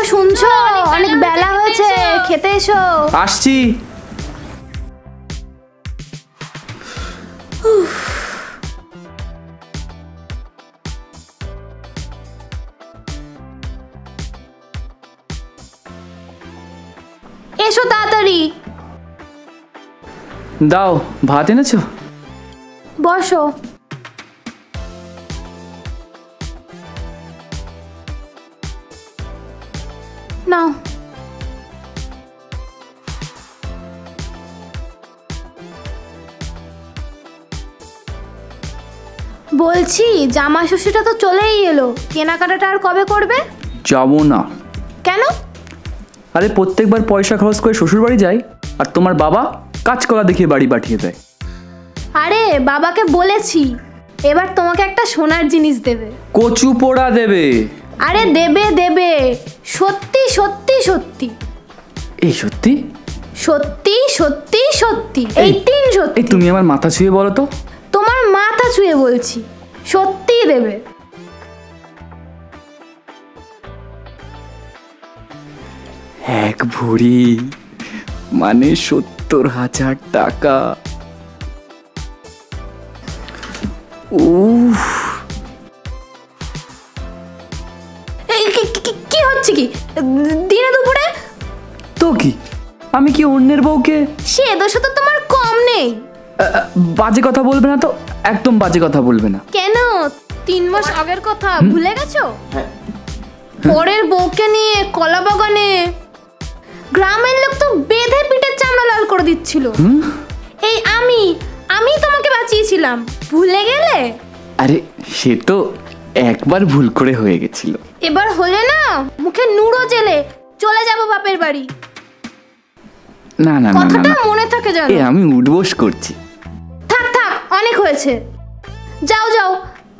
গো শুনছো? অনেক বেলা হয়েছে, খেতে এসো। আসছি। এসো তাড়াতাড়ি। দাও, ভাত এনেছো? বসো। নাও। বলছি জামা ষষ্ঠীটা তো চলেই এলো, কেনাকাটাটা আর কবে করবে? যাবো না। কেন? আরে প্রত্যেকবার পয়সা খরচ করে শ্বশুর বাড়ি যাই, আর তোমার বাবা কাজকলা দেখিয়ে বাড়ি পাঠিয়ে দেয়। আরে বাবাকে বলেছি এবার তোমাকে একটা সোনার জিনিস দেবে। কচু পোড়া দেবে? আরে দেবে দেবে, সত্যি সত্যি সত্যি। এই সত্যি সত্যি সত্যি সত্যি, এই তিন সত্যি। তুমি আমার মাথা ছুঁয়ে বলো তো। তোমার মাথা ছুঁয়ে বলছি, সত্যি দেবে। এক ভরি মানে ৭০,০০০ টাকা। উফ, কি হচ্ছে কি দিনে দুপুরে? তো কি আমি কি অন্যের বউকে? সে দোষ তো তোমার কম নেই। বাজে কথা বলবে না তো, একদম বাজে কথা বলবে না। কেন? ৩ মাস আগের কথা ভুলে গেছো? পরের বউকে নিয়ে কলা বাগানে গ্রামের লোক তো বেঁধে পিঠের চামড়া লাল করে দিচ্ছিল। এই আমি তোমাকে বাঁচিয়েছিলাম, ভুলে গেলে? আরে সে তো একবার ভুল করে হয়ে গেছিল। এবার হলে না মুখে নুড়ো জেলে চলে যাব বাপের বাড়ি। না না না, কথাটা মনে থাকে জানো? আমি উঠবোস করছি। থাক থাক, অনেক হয়েছে। যাও যাও,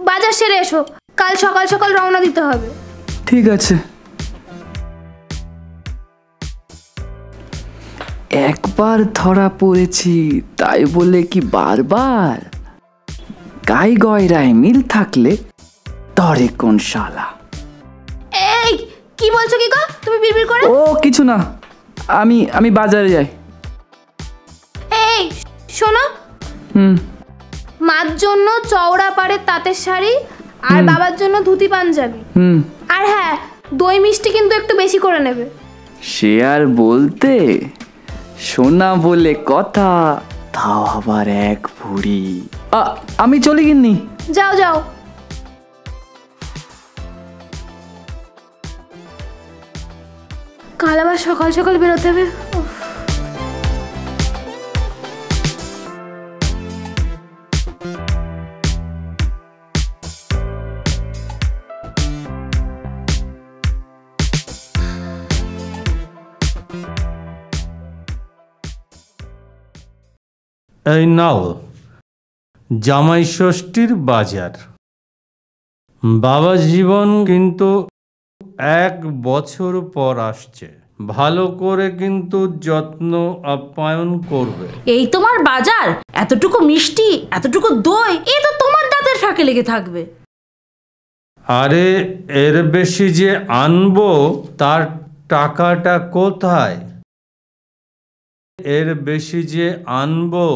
বাজার সেরে এসো, কাল সকাল সকাল রওনা দিতে হবে। ঠিক আছে। একবার ধরা পড়েছি তাই বলে কি বারবার? গাই গয়রায় মিল থাকলে তরে কোন শালা। এই কি বলছো কি গো তুমি বিড়বিড় করে? ও কিছু না, আমি বাজারে যাই। এই শোনো, মার জন্য চওড়া পাড়ের তাঁতের শাড়ি, আর বাবার জন্য ধুতি পাঞ্জাবি। আর হ্যাঁ, দই মিষ্টি কিন্তু একটু বেশি করে নেবে। সে আর বলতে, সোনা বলে কথা, তাও আবার এক ভরি। আমি চলে গিন্নি। যাও যাও। কাল আবার সকাল সকাল বেরোতে হবে। এই নাও জামাই ষষ্ঠীর বাজার। বাবা জীবন কিন্তু 1 বছর পর আসছে, ভালো করে কিন্তু যত্ন আপ্যায়ন করবে। এই তোমার বাজার, এতটুকু মিষ্টি, এতটুকু দই, এ তো তোমার দাঁতের ফাঁকে লেগে থাকবে। আরে এর বেশি যে আনবো তার টাকাটা কোথায়? এর বেশি যে আনবো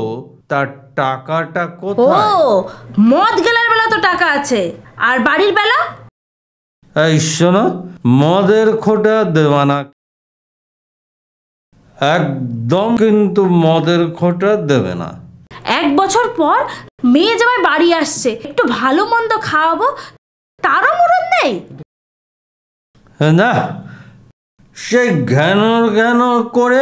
তার টাকাটা ও, কোথায়? মদ গেলার বেলা তো টাকা আছে, আর বাড়ির বেলা? এই শোনো, মদের খোঁটা দেওয়া না, একদম কিন্তু মদের খোঁটা দেবে না। 1 বছর পর মেয়ে জামাই বাড়ি আসছে, একটু ভালো মন্দ খাওয়াবো, তারও মুরদ নেই। না, সেই ঘ্যান করে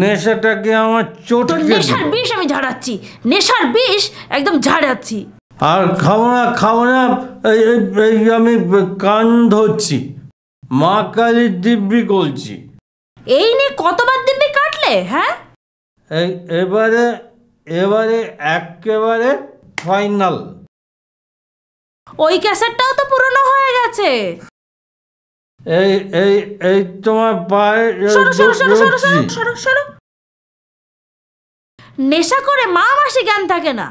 নেশাটাকে আমার চোট। নেশার বিষ আমি ঝাড়াচ্ছি, নেশার বিষ একদম ঝাড়াচ্ছি। আর খাবো না, এই আমি কান ধরছি, মা কালীর দিব্যি করছি। এই নিয়ে কতবার দিব্যি কাটলে? হ্যাঁ, এবারে একেবারে ফাইনাল। ওই ক্যাসেটটাও তো পুরনো হয়ে গেছে। এই তোমার পায়ে নেশা করে মা মাসি জ্ঞান থাকে না।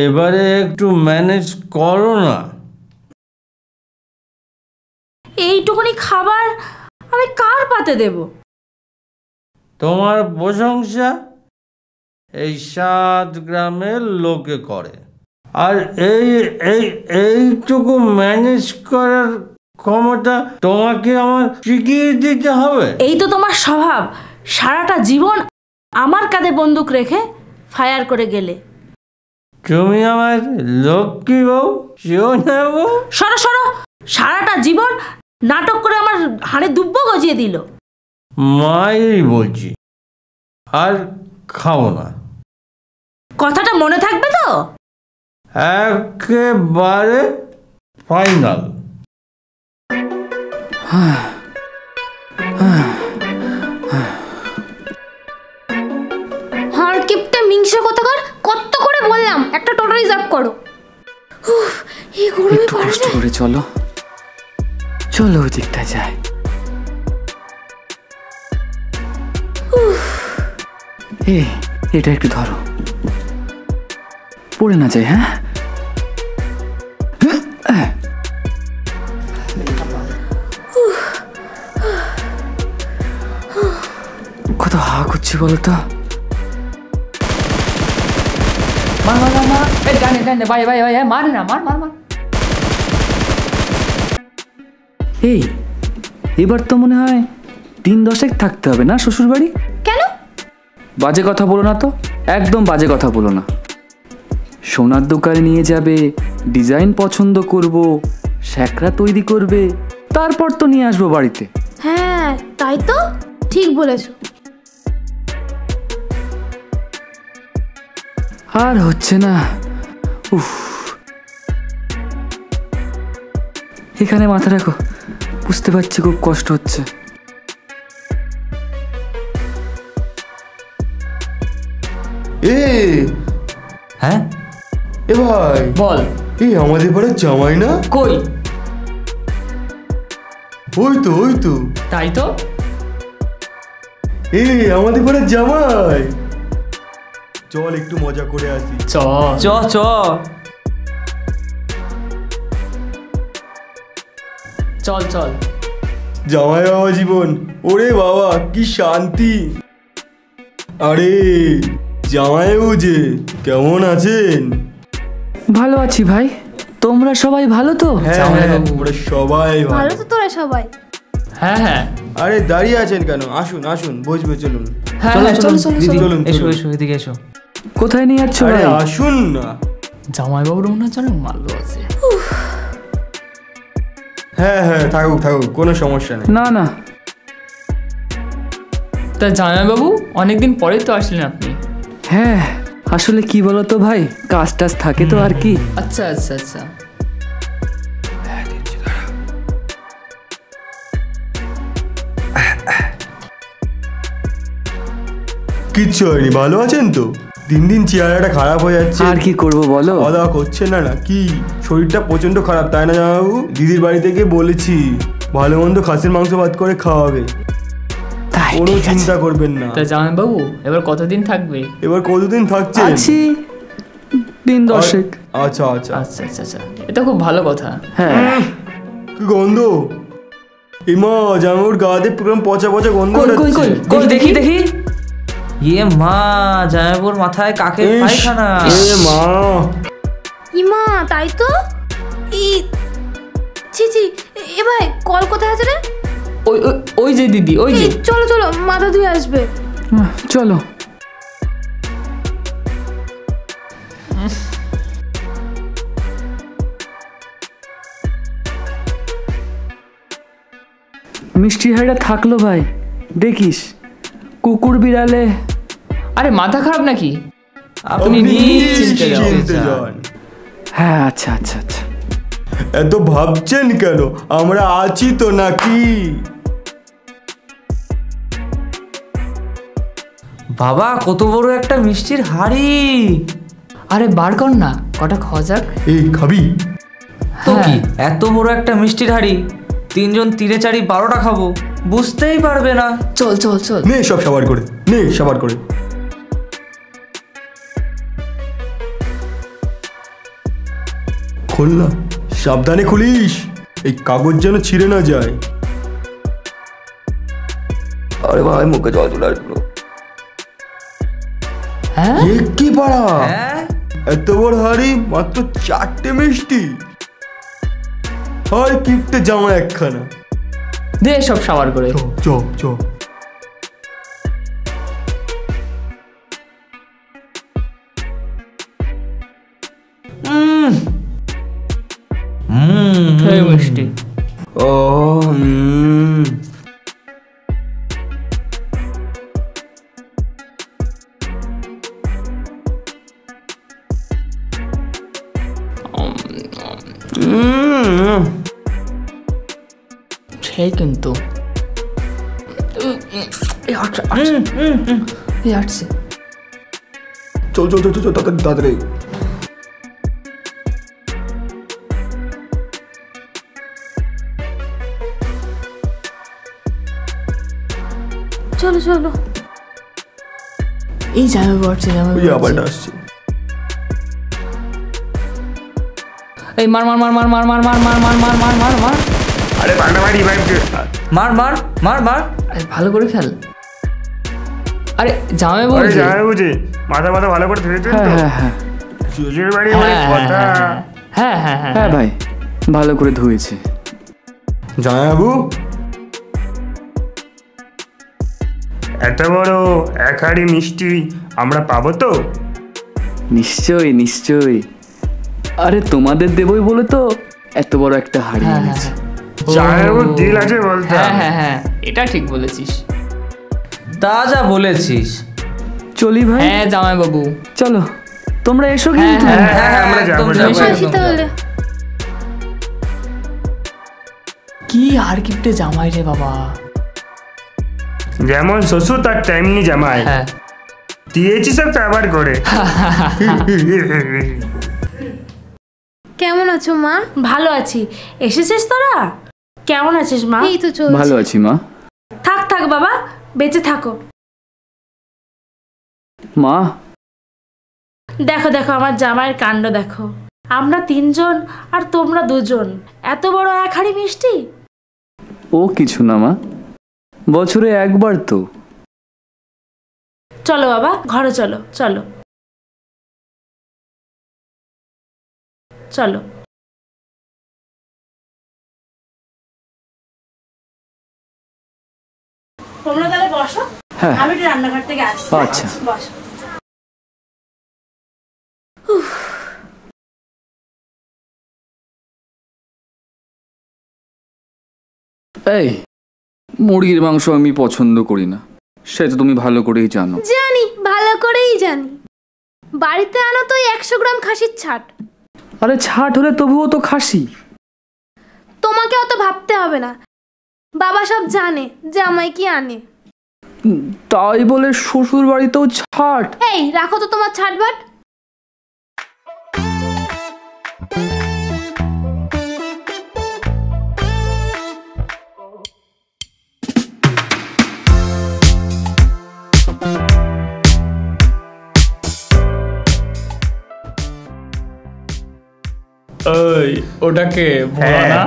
এবারে একটু ম্যানেজ করো না। এইটুকুনি খাবার আমি কার পাতে দেব? তোমার প্রশংসা এই 7 গ্রামের লোকে করে, আর এইটুকু ম্যানেজ করার ক্ষমতা তোমাকে আমার শিখিয়ে দিতে হবে? এই তো তোমার স্বভাব, সারাটা জীবন আমার কাঁধে বন্দুক রেখে ফায়ার করে গেলে। তুমি আমার লক্ষ্মী বউ, সোনা বউ। সরো সরো, সারাটা জীবন নাটক করে আমার হাড়ে দুব্বো গজিয়ে দিল। মায়েরই বলছি, আর খাও না। কথাটা মনে থাকবে তো? একেবারে ফাইনাল। হার কিপটে মিংসে কোথাকার, কত করে বললাম একটা টোটো রিজার্ভ করো। উফ, এই গরমে একটু কষ্ট করে চলো, চলো ওই দিকটায় যাই। এটা একটু ধরো, পড়ে না যায়। হ্যাঁ, কত হা করছি বলো তো। মার মার মার মার, এই ডানে ডানে, ভাই ভাই ভাই, মার না, মার মার মার। এই এবার তো মনে হয় 3-10 থাকতে হবে না শ্বশুর বাড়ি? কেন? বাজে কথা বলো না তো, একদম বাজে কথা বলো না। সোনার দোকানে নিয়ে যাবে, ডিজাইন পছন্দ করব, শ্যাকরা তৈরি করবে, তারপর তো নিয়ে আসবো বাড়িতে। হ্যাঁ তাই তো, ঠিক বলেছো। আর হচ্ছে না, উফ। এখানে মাথা রাখো, বুঝতে পারছি খুব কষ্ট হচ্ছে। হ্যাঁ এ ভাই বল। এই আমাদের পাড়ার জামাই না? কই? ওই তো তাই তো। এই আমাদের পাড়ার জামাই, চল একটু মজা করে আসি। চ চ চ চল চল। জামাই বাবা জীবন, ওরে বাবা কি শান্তি। আরে জামাইবাবু যে, কেমন আছেন? ভালো আছি ভাই, তোমরা সবাই ভালো তো? হ্যাঁ আমরা সবাই ভালো ভালো। তো তোরা সবাই? হ্যাঁ হ্যাঁ আরে দাঁড়িয়ে আছেন কেন? আসুন আসুন, বসবে, চলুন। হ্যাঁ, চল চল দিদি, চলুন এসো চলুন। এসো, এদিকে এসো। কোথায় নিয়ে যাচ্ছ আরে ভাই? আসুন না। জামাইবাবুর মনে হচ্ছে অনেক মাল্য আছে। হ্যাঁ থাকুক কোনো সমস্যা নেই। না না, তা জামাইবাবু অনেকদিন পরে তো আসলেন আপনি। হ্যাঁ আসলে কি বলো তো ভাই, কাজ টাজ থাকে তো আর কি। আচ্ছা আচ্ছা আচ্ছা। কিচ্ছু হয়নি, ভালো আছেন তো? দিন দিন চেহারাটা খারাপ হয়ে যাচ্ছে। আর কি করব বলো? খাওয়া দাওয়া করছেন না কি? শরীরটা প্রচন্ড খারাপ তাই না জামাইবাবু? দিদির বাড়ি থেকে বলেছি ভালো মন্দ খাসির মাংস ভাত করে খাওয়াবে, তাই কোনো ঠিক আছে। চিন্তা করবেন না। তা জামাইবাবু এবার কতদিন থাকবে? এবার কতদিন থাকছেন? আছি দিন 10। আচ্ছা আচ্ছা। আচ্ছা আচ্ছা আচ্ছা, এটা খুব ভালো কথা। হ্যাঁ, কি গন্ধ! ইমা জামাইবাবুর গাতে পুরো পচা পচা গন্ধ কই কই বেরোচ্ছে। কই কই দেখি দেখি। ইয়ে মা, জামাইবাবুর মাথায় কাকের ইস, পায়খানা। এ মা, ইমা তাই তো। ছি এ ভাই, কল কোথায় আছে রে? ওই ওই ওই যে দিদি, ওই যে। চলো চলো, মাথা ধুয়ে আসবে। চলো। মিষ্টি হাড়িটা থাকলো ভাই, দেখিস কুকুর বিড়ালে। আরে মাথা খারাপ নাকি? আপনি আপনি নিশ্চিন্তে যান। নিশ্চিন্তে যান। হ্যাঁ আচ্ছা আচ্ছা আচ্ছা। এত ভাবছেন কেন? আমরা আছি তো নাকি? বাবা কত বড় একটা মিষ্টির হাড়ি! আরে বার কর না, কটা খাওয়া যাক। এই খাবি? তো হ্যাঁ। কি এত বড় একটা মিষ্টির হাড়ি, 3 জন 3 4 12টা খাবো, বুঝতেই পারবে না। চল চল চল। নে সব সাবার করে, নে সাবার করে। খোল না, সাবধানে খুলিস। এই কাগজ যেন ছিঁড়ে না যায়। আরে ভাই মুখে জল চলে আসলো। হ্যাঁ কি পাড়া, হ্যাঁ এত বড় হাড়ি, মাত্র 4টে মিষ্টি। হয় কিপটে জামা একখানা। দে সব সাবার করে। চ চ চ। এই মিষ্টি। ও সেই কিন্তু আসছে। চল চল চল চল তাড়াতাড়ি তাড়াতাড়ি। চলো চলো। এই জামা পড়ছে, জামা ওই আবার আসছে। এই মার মার মার মার মার মার মার মার মার মার মার মার মার। আরে বাংলা মারি ভাই, মার মার মার মার। আরে ভালো করে খেল। আরে জামাই বলছে। বুঝি মাথা মাথা ভালো করে ধরে হ্যাঁ হ্যাঁ হ্যাঁ শ্বশুর বাড়ি হ্যাঁ হ্যাঁ হ্যাঁ হ্যাঁ ভাই, ভালো করে ধুয়েছে। জামাইবাবু, এত বড় এক হাঁড়ি মিষ্টি আমরা পাবো তো? নিশ্চয়ই নিশ্চয়ই, আরে তোমাদের দেবই বলে তো এত বড় একটা হাড়ি হ্যাঁ, এনেছি। জামাইবাবুর দিল আছে বলতে। হ্যাঁ হ্যাঁ হ্যাঁ, এটা ঠিক বলেছিস। তা যা বলেছিস। চলি ভাই। হ্যাঁ জামাই বাবু, চলো তোমরা এসো হ্যাঁ কিন্তু। হ্যাঁ হ্যাঁ, হ্যাঁ, আমরা একদম যাবো, যাবো, যাবো। আসি একদম তাহলে। যাবো। কি আর কিপটে জামাই রে বাবা। যেমন শ্বশুর তার তেমনি জামাই, হ্যাঁ দিয়েছি সব ব্যবহার করে। কেমন আছো মা? ভালো আছি। এসেছিস তোরা? কেমন আছিস মা? এই তো চলছে। ভালো আছি মা। থাক থাক বাবা, বেঁচে থাকো। মা, দেখো দেখো আমার জামাইয়ের কাণ্ড দেখো। আমরা 3 জন আর তোমরা 2 জন, এত বড় এক হাঁড়ি মিষ্টি। ও কিছু না মা, বছরে একবার তো। চলো বাবা, ঘরে চলো চলো চলো। তোমরা তাহলে বসো, হ্যাঁ আমি একটু রান্নাঘর থেকে আসছি। আচ্ছা। বসো। এই মুরগির মাংস আমি পছন্দ করি না, সে তো তুমি ভালো করেই জানো। জানি, ভালো করেই জানি। বাড়িতে আনো তো 100 গ্রাম খাসির ছাট। আরে ছাট হলে তবুও তো খাসি। তোমাকে অত ভাবতে হবে না, বাবা সব জানে যে আমায় কি আনে। তাই বলে শ্বশুর বাড়িতেও ছাট? এই রাখো তো তোমার ছাট ভাট। ওই ওটাকে বলা না,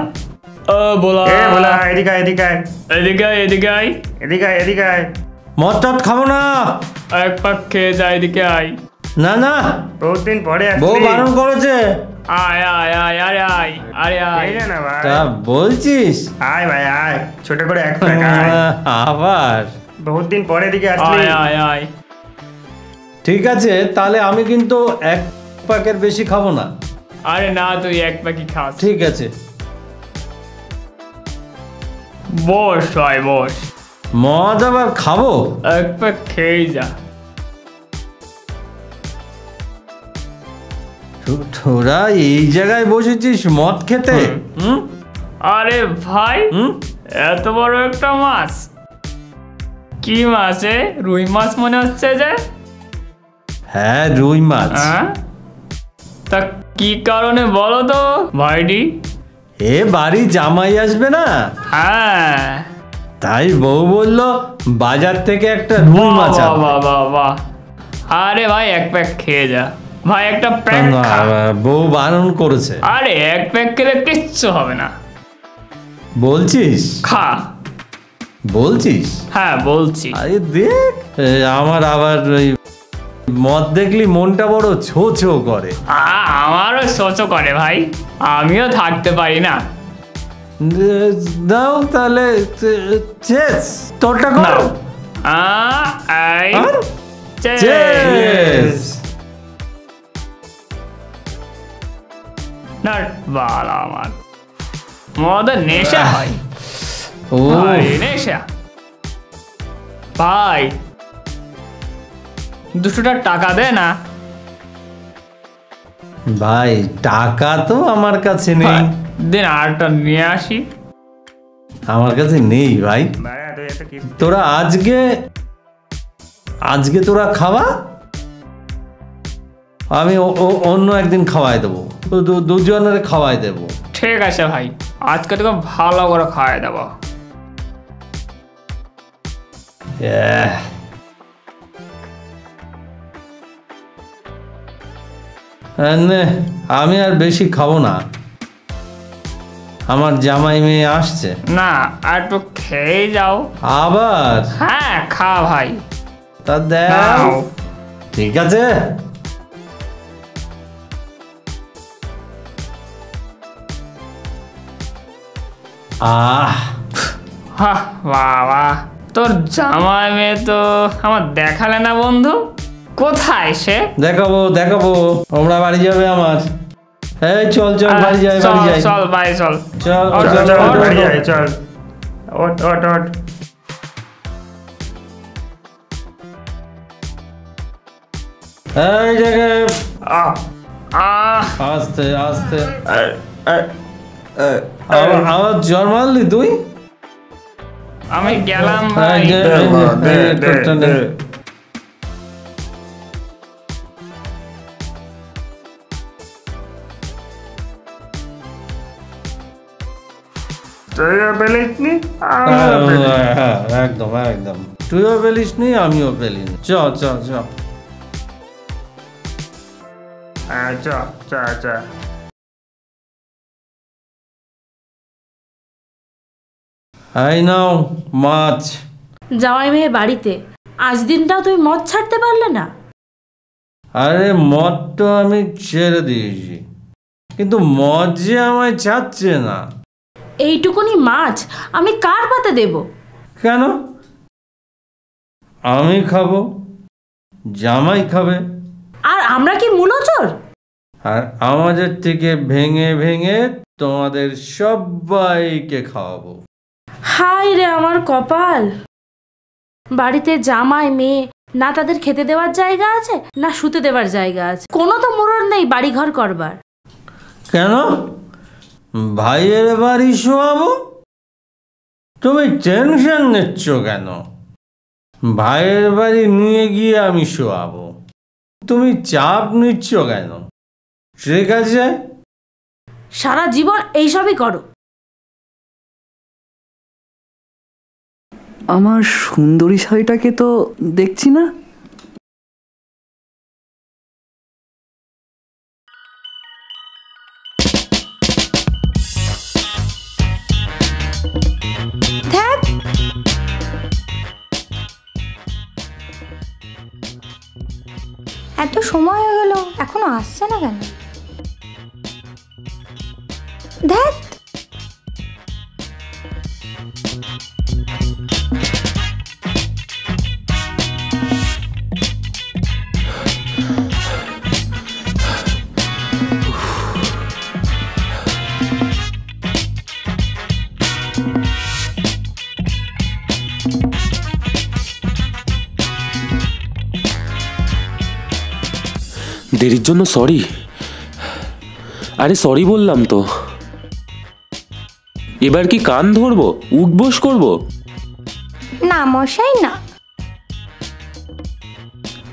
বলা বলা এদিকে এদিকে এদিকে এদিকে আয়, এদিকে এদিকে। মদ টদ খাবো না। এক পাক খেয়ে যা, এদিকে আয়। না না, বহুত দিন পরে বউ বারণ করেছে। আয় আয় আয় আরে আয় আরে আয়। না ভাই, তা বলছিস? আয় ভাই আয়, ছোট করে এক প্যাক আয়। আবার বহুত দিন পরে এদিকে আসলি। আয় আয় আয়। ঠিক আছে, তাহলে আমি কিন্তু 1 প্যাকের বেশি খাবো না। আরে না, তুই এক প্যাকই খাস। ঠিক আছে, বস আয় বস, মদ আবার খাবো? এক প্যাক খেয়ে যা। তোরা এই জায়গায় বসেছিস মদ খেতে? হুম আরে ভাই, হুম এত বড় একটা মাছ। কি মাছ? রুই মাছ মনে হচ্ছে যে। হ্যাঁ, রুই মাছ। হ্যাঁ, তা কি কারণে বলো তো ভাইডি? এ বাড়ি জামাই আসবে না, হ্যাঁ, তাই বউ বলল বাজার থেকে একটা রুই মাছ বাহ আনতে। বাহ বাহ বাহ। আরে ভাই এক প্যাক খেয়ে যা ভাই, একটা প্যাক খা। বউ বারণ করেছে। আরে এক প্যাক খেলে কিচ্ছু হবে না। বলছিস? খা। বলছিস? হ্যাঁ বলছি। আরে দেখ, আমার আবার ওই মদ দেখলি মনটা বড় ছো ছো করে। আমারও সোচো করে ভাই, আমিও থাকতে পারি না। দাও তাহলে, চেস তোরটা কর। নাও। এই চেস। চেস। না বালা আমার মদের নেশা হয়। ও ভাই নেশা। ভাই 200 টাকা দে না। ভাই টাকা তো আমার কাছে নেই। দিন আরটা নিয়ে আসি। আমার কাছে নেই ভাই। তোরা আজকে তোরা খাওয়া, আমি অন্য একদিন খাওয়াই দেবো, দুজনের খাওয়াই দেবো। ঠিক আছে ভাই, আজকে তোকে ভালো করে খাওয়াই দেবো। আমি আর বেশি খাবো না, আমার জামাই মেয়ে আসছে। না আর একটু খেয়ে যাও। আবার? হ্যাঁ খা ভাই। তা দেখ, নাও। ঠিক আছে। বাবা, তোর জামাই মেয়ে তো আমার দেখালে না বন্ধু, কোথায় সে? দেখাবো তোমরা বাড়ি যাবে আমার। এই চল বাড়ি যাই। চল ভাই চল। চল বাড়ি যাই চল। ওঠ। এই জায়গায় আহ আস্তে আমার জন্মালি তুই। আমি গেলাম ভাই। একদম তুইও পেলিস নি, আমিও পেলিনি। চ এই নাও মাছ। জামাই মেয়ে বাড়িতে, আজ দিনটাও তুমি মদ ছাড়তে পারলে না? আরে মদ তো আমি ছেড়ে দিয়েছি, কিন্তু মদ যে আমায় ছাড়ছে না। এইটুকুনি মাছ আমি কার পাতে দেব? কেন? আমি খাবো, জামাই খাবে, আর আমরা কি মূলচোর? আর আমাদের থেকে ভেঙে তোমাদের সবাইকে খাওয়াবো। হায় রে আমার কপাল, বাড়িতে জামাই মেয়ে, না তাদের খেতে দেওয়ার জায়গা আছে, না শুতে দেওয়ার জায়গা আছে, কোনো তো মোড়র নেই বাড়িঘর করবার। কেন ভাইয়ের বাড়ি শোয়াবো? তুমি টেনশন নিচ্ছ কেন? ভাইয়ের বাড়ি নিয়ে গিয়ে আমি শোয়াবো, তুমি চাপ নিচ্ছ কেন? ঠিক আছে, সারা জীবন এইসবই করো। আমার সুন্দরী শাড়িটাকে তো দেখছি না। ধ্যাৎ, এত সময় হয়ে গেল এখনো আসছে না কেন? ধ্যাৎ, দেরির জন্য সরি। আরে সরি বললাম তো। এবার কি কান ধরবো, উঠবোস করবো? না মশাই না।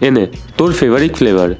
এনে তোর ফেভারিট ফ্লেভার।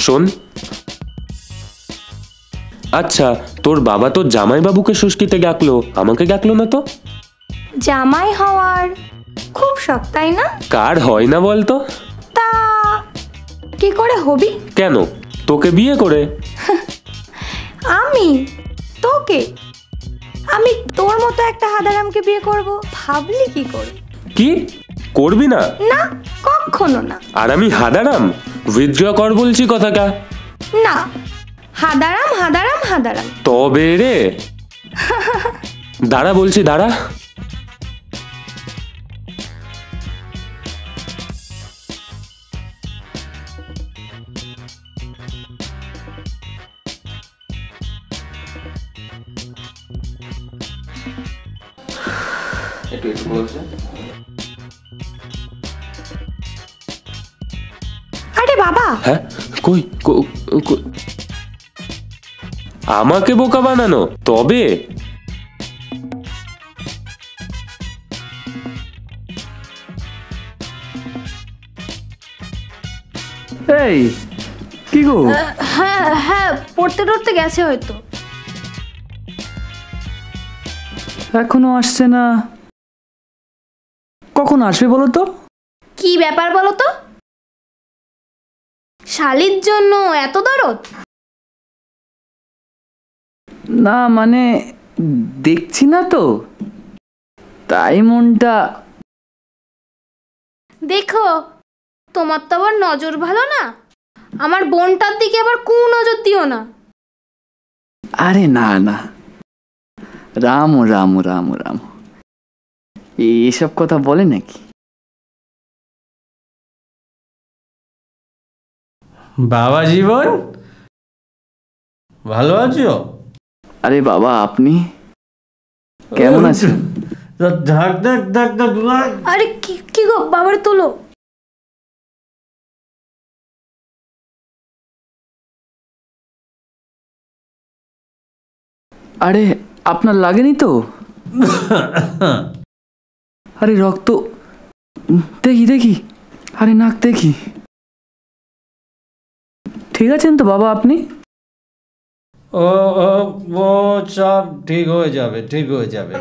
শোন, আচ্ছা তোর বাবা তোর জামাইবাবুকে ষষ্ঠীতে ডাকলো, আমাকে ডাকলো না তো? জামাই হওয়ার খুব শখ, তাই না? কার হয় না বলতো? তা কি করে হবি? কেন, তোকে বিয়ে করে? আমি তোকে? আমি তোর মতো একটা হাদারামকে বিয়ে করব ভাবলি কি করে? কি করবি না? না, কখনো না। আর আমি হাদারাম? উইথড্র কর বলছি কথাটা। না, হাদারাম হাদারাম হাদারাম। তবে রে, দাঁড়া বলছি, দাঁড়া। আরে বাবা। হ্যাঁ, কই আমাকে বোকা বানানো? তবে এই কি গো? হ্যাঁ হ্যাঁ, পড়তে টড়তে গেছে হয়তো। এখনো আসছে না, কখন আসবে বলো তো? কি ব্যাপার বলো তো? শালির জন্য এত দরদ? না মানে দেখছি না তো, তাই মনটা। দেখো, তোমার তো আবার নজর ভালো না, আমার বোনটার দিকে আবার নজর দিও না। আরে না না, রাম রাম রাম রাম, এসব কথা বলে নাকি? বাবা জীবন, ভালো আছো? আরে বাবা, আপনি কেমন আছেন? ঢাক ঢাক ঢাক ঢাক। আরে কি গো, বাবার তোলো। আরে আপনার লাগেনি তো? আরে রক্ত, দেখি দেখি, আরে নাক দেখি। ঠিক আছেন তো বাবা আপনি? ও ও ও সব ঠিক হয়ে যাবে, ঠিক হয়ে যাবে।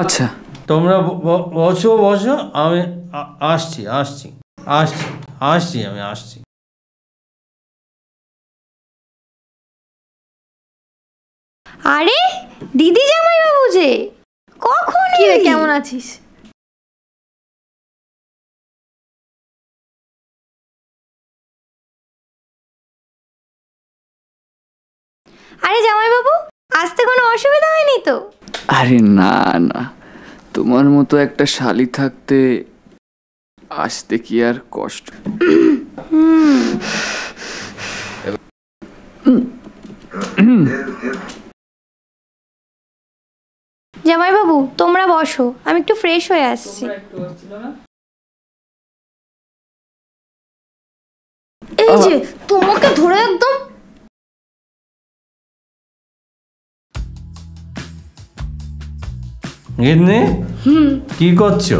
আচ্ছা, তোমরা বসো বসো, আমি আসছি আসছি আসছি আসছি, আমি আসছি। আরে দিদি জামাই বাবু যে, কখন কি রে, এলি? কেমন আছিস? আরে জামাই বাবু, আসতে কোনো অসুবিধা হয়নি তো? আরে না না, তোমার মতো একটা শালি থাকতে আসতে কি আর কষ্ট? জামাই বাবু তোমরা বসো, আমি একটু ফ্রেশ হয়ে আসছি। এই যে তোমাকে ধরে একদম। গিন্নি, কি করছো?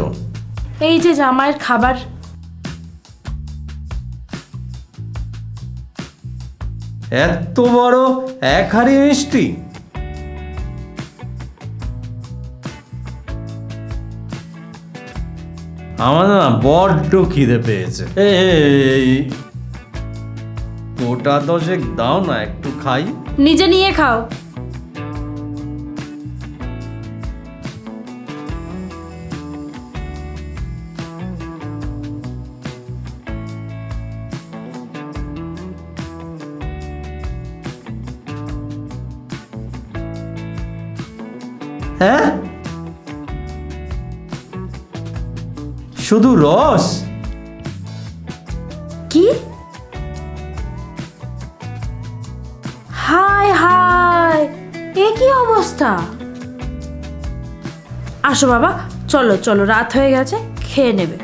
এই যে জামাইয়ের খাবার। এত বড় এক হাঁড়ি মিষ্টি? আমার না বড্ড খিদে পেয়েছে। এই গোটা দশেক দাও না, একটু খাই। নিজে নিয়ে খাও। হ্যাঁ, শুধু রস? কি? হায় হায়, এ কি অবস্থা! আসো বাবা, চলো চলো, রাত হয়ে গেছে, খেয়ে নেবে।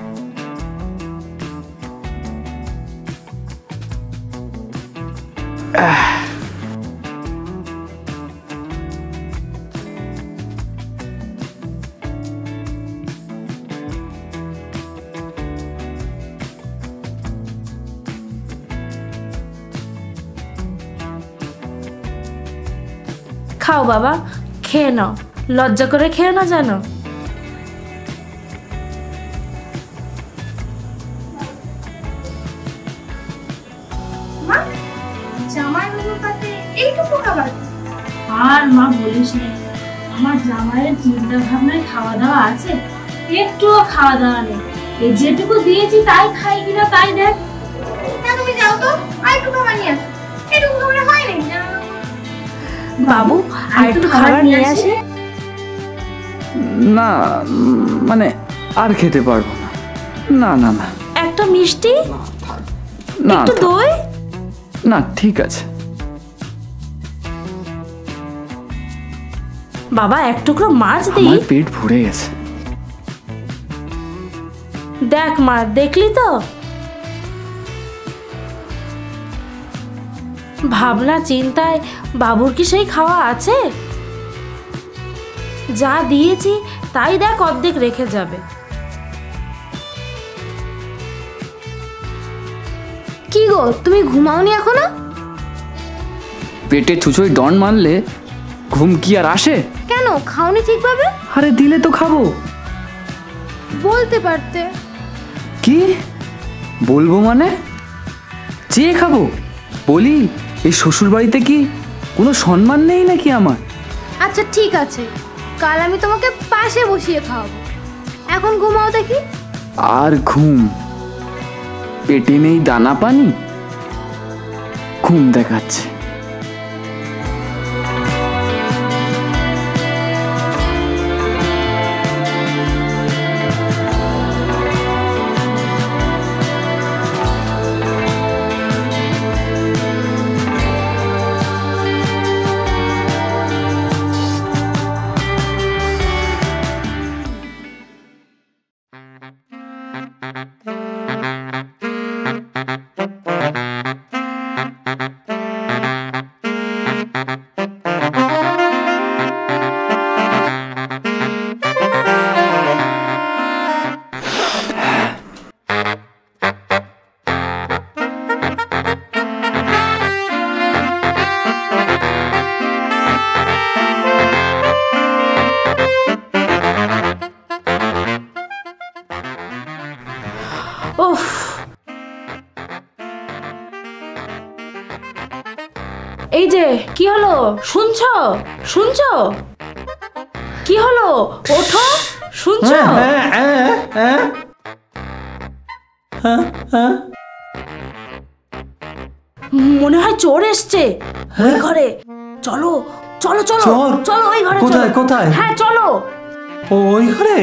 খাও বাবা, খেয়ে নাও, লজ্জা করে খেয়ে না জানো। আর মা বলিস না, আমার জামাইয়ের চিন্তা ভাবনায় খাওয়া দাওয়া আছে? একটুও খাওয়া দাওয়া নেই। এই যেটুকু দিয়েছি তাই খাই কিনা তাই দেখ। তুমি যাও তো, আর একটু খাবার নিয়ে আসো। এটুকু খাবার হয় নাকি? বাবু আর একটু খাবার নিয়ে আসি। না মানে আর খেতে পারবো না। না না না, একটা মিষ্টি, না একটু দই। না ঠিক আছে। বাবা এক টুকরো মাছ দিই। আমার পেট ভরে গেছে। দেখ মা, দেখলি তো? ভাবনা চিন্তায় বাবুর কি সেই খাওয়া আছে? যা দিয়েছি তাই দেখ অর্ধেক রেখে যাবে। কি গো, তুমি ঘুমাওনি এখনো? পেটে ছুঁচোয় ডন মারলে ঘুম কি আর আসে? কেন খাওনি ঠিকভাবে? আরে দিলে তো খাবো। বলতে পারতে। কি বলবো মানে? চেয়ে খাবো? বলি এই শ্বশুর বাড়িতে কি কোনো সম্মান নেই নাকি আমার? আচ্ছা ঠিক আছে, কাল আমি তোমাকে পাশে বসিয়ে খাওয়াবো। এখন ঘুমাও দেখি। আর ঘুম? পেটে নেই দানা পানি, ঘুম দেখাচ্ছে। উফ, এই যে কি হলো? শুনছো শুনছো? কি হলো? ওঠো, শুনছো? মনে হয় চোর এসছে ওই ঘরে। চলো চলো চলো চোর? চলো ওই ঘরে। কোথায়, চলো। কোথায়? হ্যাঁ চলো ওই ঘরে?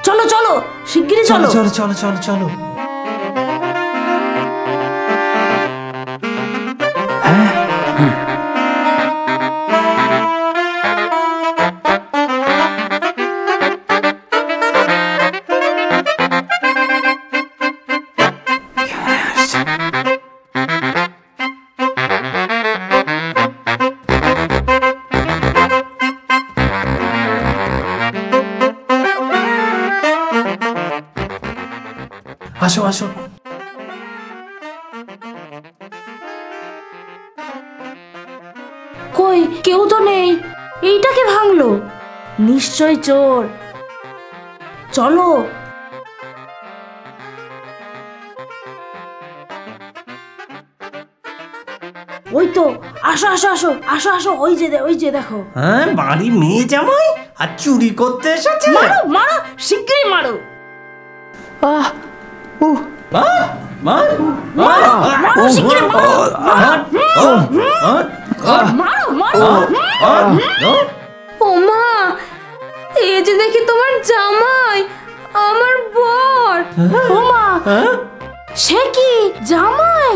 চলো চলো শিগগিরই চলো। চলো চলো চলো চলো। আসো আসো। কই কেউ তো নেই। এইটাকে ভাঙলো, নিশ্চয় চোর। চলো। ওই তো, আসো আসো আসো আসো আসো। ওই যে দেখো। হ্যাঁ, বাড়ি মেয়ে জামাই আর চুরি করতে এসেছে। মারো মারো, শিগগিরই মারো। আহ ও মার মারো মারো, শিগগিরই মারো। মারো মারো। ও মা, এই যে দেখি তোমার জামাই, আমার বর। ও মা, সে কি জামাই?